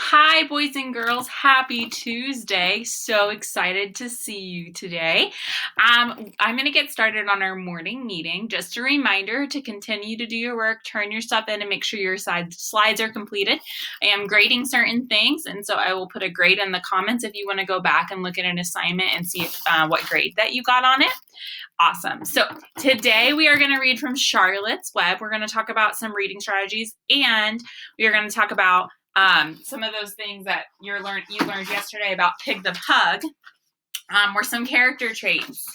Hi, boys and girls. Happy Tuesday. So excited to see you today. I'm going to get started on our morning meeting. Just a reminder to continue to do your work, turn your stuff in, and make sure your slides are completed. I am grading certain things, and so I will put a grade in the comments if you want to go back and look at an assignment and see what grade that you got on it. Awesome. So today we are going to read from Charlotte's Web. We're going to talk about some reading strategies, and we are going to talk about some of those things that you learned yesterday about Pig the Pug were some character traits.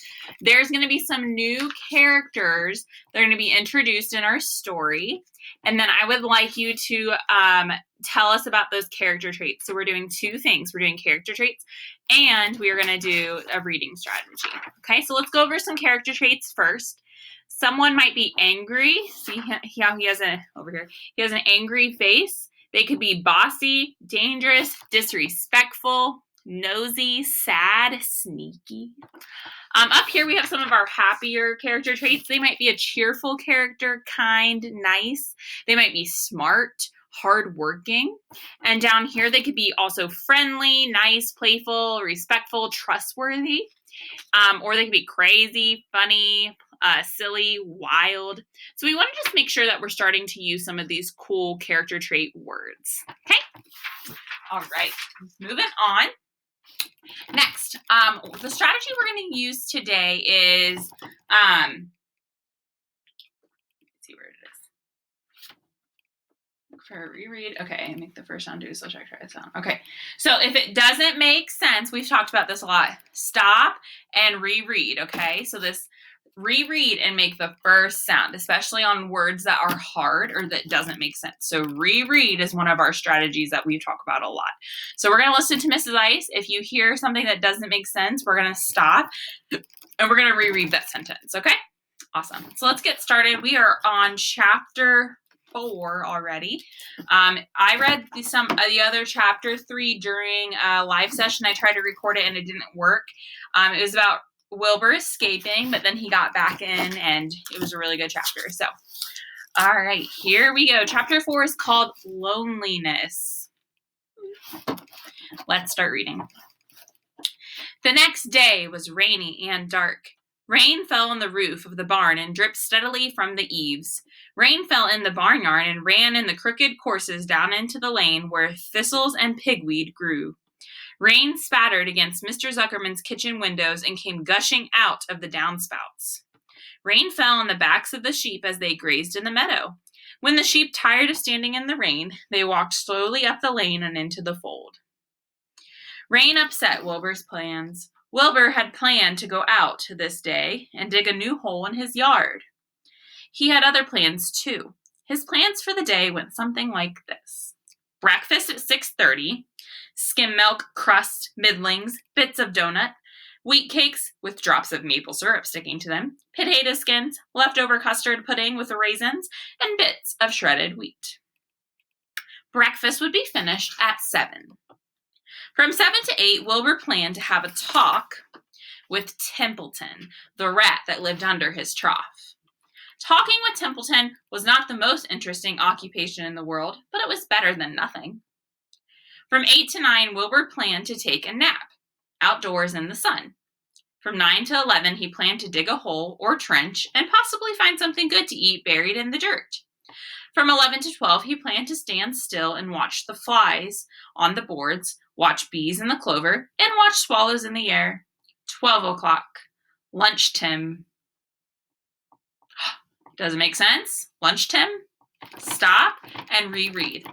There's going to be some new characters that are going to be introduced in our story, and then I would like you to tell us about those character traits. So we're doing two things. We're doing character traits, and we are going to do a reading strategy. Okay, so let's go over some character traits first. Someone might be angry. See how he has over here. He has an angry face. They could be bossy, dangerous, disrespectful, nosy, sad, sneaky. Up here we have some of our happier character traits. They might be a cheerful character, kind, nice. They might be smart, hardworking. And down here they could be also friendly, nice, playful, respectful, trustworthy. Or they could be crazy, funny, silly, wild. So we want to just make sure that we're starting to use some of these cool character trait words. Okay? All right. Moving on. Next, the strategy we're going to use today is, let's see where it is. For a reread. Okay, make the first sound do so check try it sound. Okay, so if it doesn't make sense, we've talked about this a lot. Stop and reread. Okay, so this reread and make the first sound, especially on words that are hard or that doesn't make sense. So reread is one of our strategies that we talk about a lot. So we're going to listen to Mrs. Ice. If you hear something that doesn't make sense, we're going to stop and we're going to reread that sentence. Okay, awesome. So let's get started. We are on chapter 4 already. I read some of the other chapter 3 during a live session. I tried to record it and it didn't work. It was about Wilbur escaping, but then he got back in and it was a really good chapter. So, all right, here we go. Chapter 4 is called Loneliness. Let's start reading. The next day was rainy and dark. Rain fell on the roof of the barn and dripped steadily from the eaves. Rain fell in the barnyard and ran in the crooked courses down into the lane where thistles and pigweed grew. Rain spattered against Mr. Zuckerman's kitchen windows and came gushing out of the downspouts. Rain fell on the backs of the sheep as they grazed in the meadow. When the sheep tired of standing in the rain, they walked slowly up the lane and into the fold. Rain upset Wilbur's plans. Wilbur had planned to go out this day and dig a new hole in his yard. He had other plans too. His plans for the day went something like this. Breakfast at 6:30. Skim milk, crust, middlings, bits of donut, wheat cakes with drops of maple syrup sticking to them, potato skins, leftover custard pudding with raisins, and bits of shredded wheat. Breakfast would be finished at 7. From 7 to 8, Wilbur planned to have a talk with Templeton, the rat that lived under his trough. Talking with Templeton was not the most interesting occupation in the world, but it was better than nothing. From 8 to 9, Wilbur planned to take a nap, outdoors in the sun. From 9 to 11, he planned to dig a hole or trench and possibly find something good to eat buried in the dirt. From 11 to 12, he planned to stand still and watch the flies on the boards, watch bees in the clover, and watch swallows in the air. 12 o'clock, lunch time. Does it make sense? Lunch time? Stop and reread.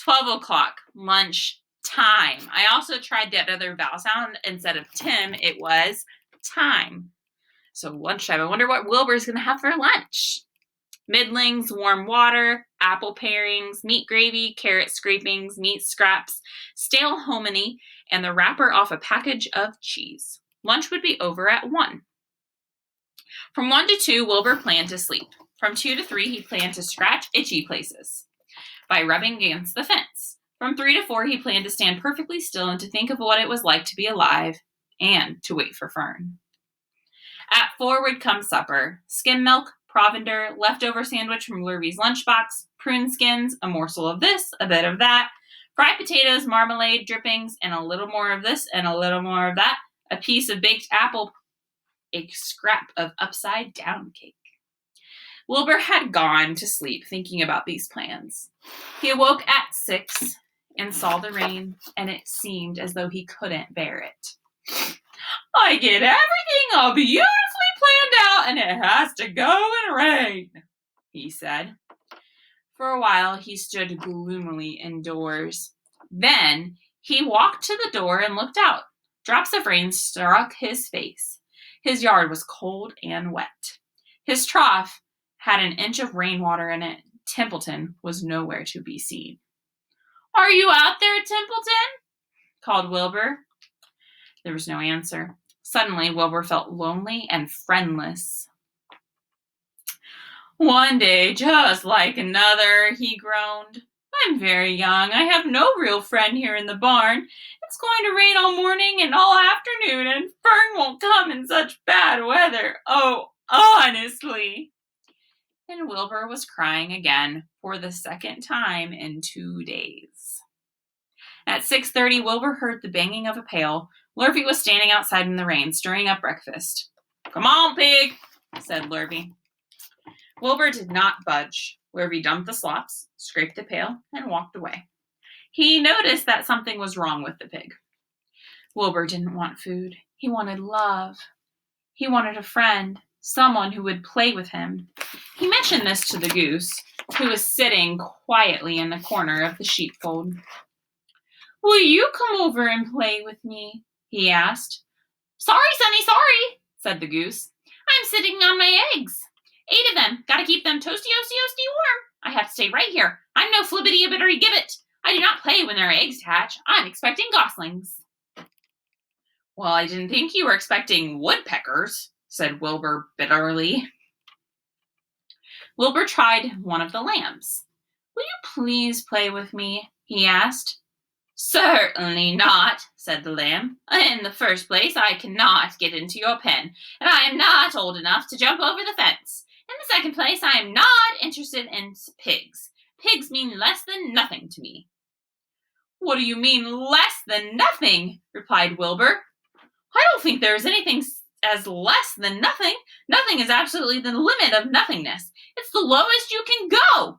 12 o'clock, lunch time. I also tried that other vowel sound. Instead of Tim, it was time. So lunchtime. I wonder what Wilbur's going to have for lunch. Middlings, warm water, apple parings, meat gravy, carrot scrapings, meat scraps, stale hominy, and the wrapper off a package of cheese. Lunch would be over at 1. From 1 to 2, Wilbur planned to sleep. From 2 to 3, he planned to scratch itchy places by rubbing against the fence. From 3 to 4, he planned to stand perfectly still and to think of what it was like to be alive and to wait for Fern. At 4 would come supper: skim milk, provender, leftover sandwich from Lurvy's lunchbox, prune skins, a morsel of this, a bit of that, Fried potatoes, marmalade, drippings, and a little more of this and a little more of that. A piece of baked apple, a scrap of upside-down cake. Wilbur had gone to sleep thinking about these plans. He awoke at 6 and saw the rain, and it seemed as though he couldn't bear it. I get everything all beautifully planned out, and it has to go in rain, he said. For a while, he stood gloomily indoors. Then he walked to the door and looked out. Drops of rain struck his face. His yard was cold and wet. His trough had an inch of rainwater in it. Templeton was nowhere to be seen. Are you out there, Templeton? Called Wilbur. There was no answer. Suddenly, Wilbur felt lonely and friendless. One day, just like another, he groaned. I'm very young. I have no real friend here in the barn. It's going to rain all morning and all afternoon, and Fern won't come in such bad weather. Oh, honestly. And Wilbur was crying again for the second time in 2 days. At 6:30, Wilbur heard the banging of a pail. Lurvy was standing outside in the rain, stirring up breakfast. Come on, pig, said Lurvy. Wilbur did not budge. Lurvy dumped the slops, scraped the pail, and walked away. He noticed that something was wrong with the pig. Wilbur didn't want food. He wanted love. He wanted a friend, someone who would play with him. He mentioned this to the goose, who was sitting quietly in the corner of the sheepfold. Will you come over and play with me? He asked. Sorry, Sonny, sorry, said the goose. I'm sitting on my eggs. 8 of them. Gotta keep them toasty, warm. I have to stay right here. I'm no flibbity-a-bittery gibbet. I do not play when there are eggs hatch. I'm expecting goslings. Well, I didn't think you were expecting woodpeckers, said Wilbur bitterly. Wilbur tried one of the lambs. Will you please play with me? He asked. Certainly not, said the lamb. In the first place, I cannot get into your pen, and I am not old enough to jump over the fence. In the second place, I am not interested in pigs. Pigs mean less than nothing to me. What do you mean, less than nothing? Replied Wilbur. I don't think there is anything as less than nothing. Nothing is absolutely the limit of nothingness. It's the lowest you can go.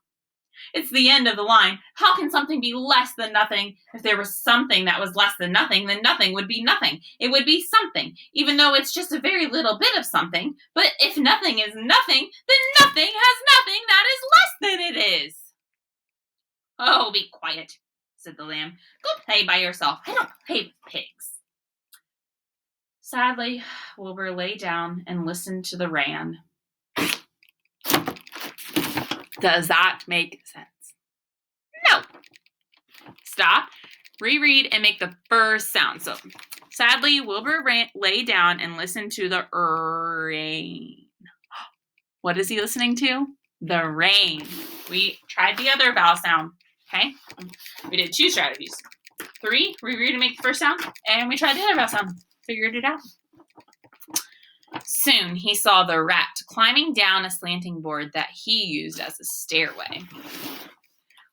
It's the end of the line. How can something be less than nothing? If there was something that was less than nothing, then nothing would be nothing. It would be something, even though it's just a very little bit of something. But if nothing is nothing, then nothing has nothing that is less than it is. Oh, be quiet, said the lamb. Go play by yourself. I don't play with pigs. Sadly, Wilbur lay down and listened to the rain. Does that make sense? No. Stop, reread, and make the first sound. So, sadly, Wilbur lay down and listened to the rain. What is he listening to? The rain. We tried the other vowel sound, okay? We did 2 strategies. 3, reread and make the first sound, and we tried the other vowel sound. Figured it out. Soon he saw the rat climbing down a slanting board that he used as a stairway.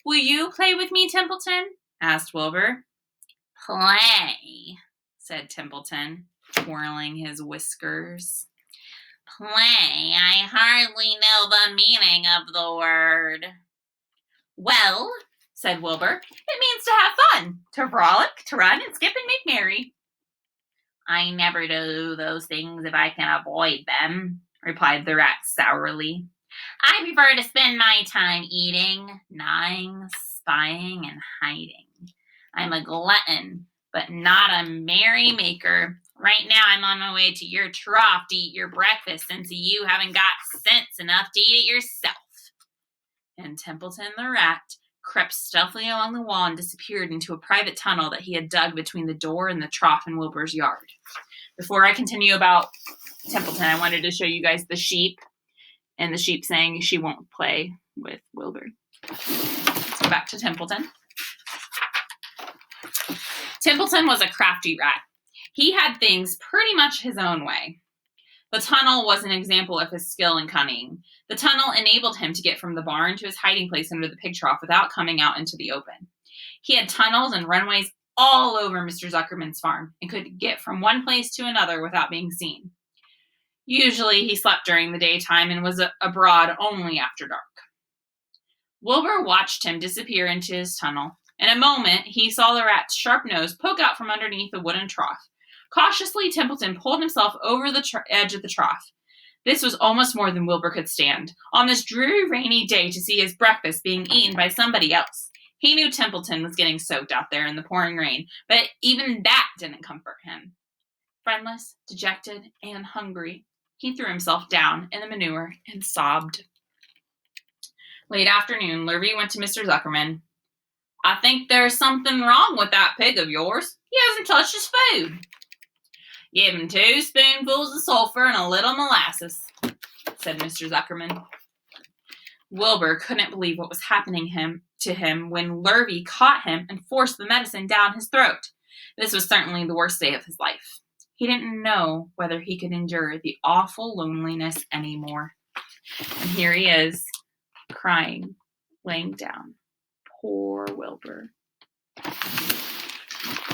Will you play with me, Templeton? Asked Wilbur. Play, said Templeton, twirling his whiskers. Play? I hardly know the meaning of the word. Well, said Wilbur, it means to have fun, to frolic, to run and skip and make merry. I never do those things if I can avoid them, replied the rat sourly. I prefer to spend my time eating, gnawing, spying, and hiding. I'm a glutton, but not a merry maker. Right now I'm on my way to your trough to eat your breakfast, since you haven't got sense enough to eat it yourself. And Templeton the rat crept stealthily along the wall and disappeared into a private tunnel that he had dug between the door and the trough in Wilbur's yard. Before I continue about Templeton, I wanted to show you guys the sheep, and the sheep saying she won't play with Wilbur. Let's go back to Templeton. Templeton was a crafty rat. He had things pretty much his own way. The tunnel was an example of his skill and cunning. The tunnel enabled him to get from the barn to his hiding place under the pig trough without coming out into the open. He had tunnels and runways all over Mr. Zuckerman's farm and could get from one place to another without being seen. Usually he slept during the daytime and was abroad only after dark. Wilbur watched him disappear into his tunnel. In a moment, he saw the rat's sharp nose poke out from underneath a wooden trough. Cautiously, Templeton pulled himself over the edge of the trough. This was almost more than Wilbur could stand. On this dreary, rainy day to see his breakfast being eaten by somebody else. He knew Templeton was getting soaked out there in the pouring rain, but even that didn't comfort him. Friendless, dejected, and hungry, he threw himself down in the manure and sobbed. Late afternoon, Lurvy went to Mr. Zuckerman. I think there's something wrong with that pig of yours. He hasn't touched his food. Give him 2 spoonfuls of sulfur and a little molasses, said Mr. Zuckerman. Wilbur couldn't believe what was happening to him when Lurvy caught him and forced the medicine down his throat. This was certainly the worst day of his life. He didn't know whether he could endure the awful loneliness anymore. And here he is, crying, laying down. Poor Wilbur.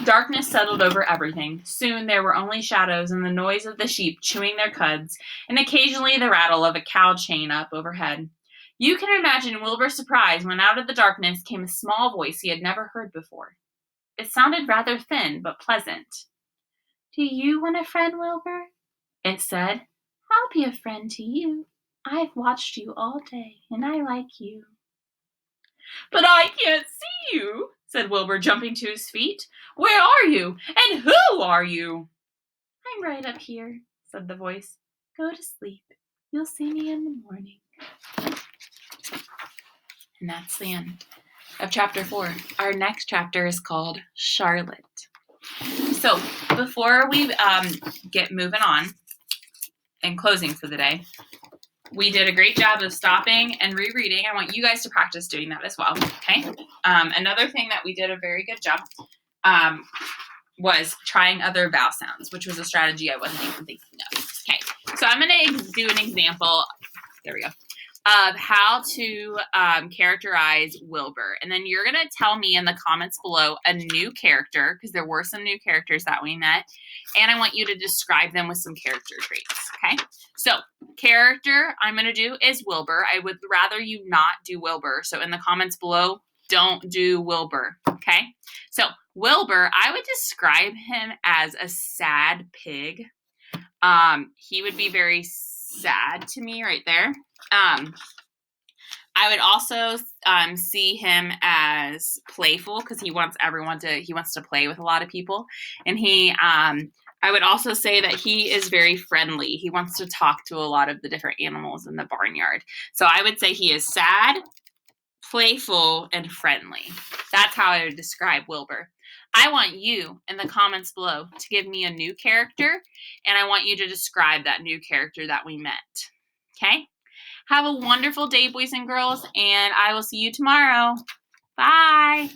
Darkness settled over everything. Soon there were only shadows and the noise of the sheep chewing their cuds, and occasionally the rattle of a cow chain up overhead. You can imagine Wilbur's surprise when out of the darkness came a small voice he had never heard before. It sounded rather thin, but pleasant. Do you want a friend, Wilbur? It said. I'll be a friend to you. I've watched you all day, and I like you. But I can't see you, said Wilbur, jumping to his feet. Where are you? And who are you? I'm right up here, said the voice. Go to sleep. You'll see me in the morning. And that's the end of chapter 4. Our next chapter is called Charlotte. So before we get moving on and closing for the day, we did a great job of stopping and rereading. I want you guys to practice doing that as well, okay? Another thing that we did a very good job was trying other vowel sounds, which was a strategy I wasn't even thinking of. Okay, so I'm going to do an example, there we go, of how to characterize Wilbur. And then you're going to tell me in the comments below a new character, because there were some new characters that we met, and I want you to describe them with some character traits, okay? So, character I'm going to do is Wilbur. I would rather you not do Wilbur. So, in the comments below, don't do Wilbur, okay? So, Wilbur, I would describe him as a sad pig. He would be very sad to me right there. I would also see him as playful because he wants to play with a lot of people. And I would also say that he is very friendly. He wants to talk to a lot of the different animals in the barnyard. So I would say he is sad, playful, and friendly. That's how I would describe Wilbur. I want you in the comments below to give me a new character, and I want you to describe that new character that we met. Okay? Have a wonderful day, boys and girls, and I will see you tomorrow. Bye.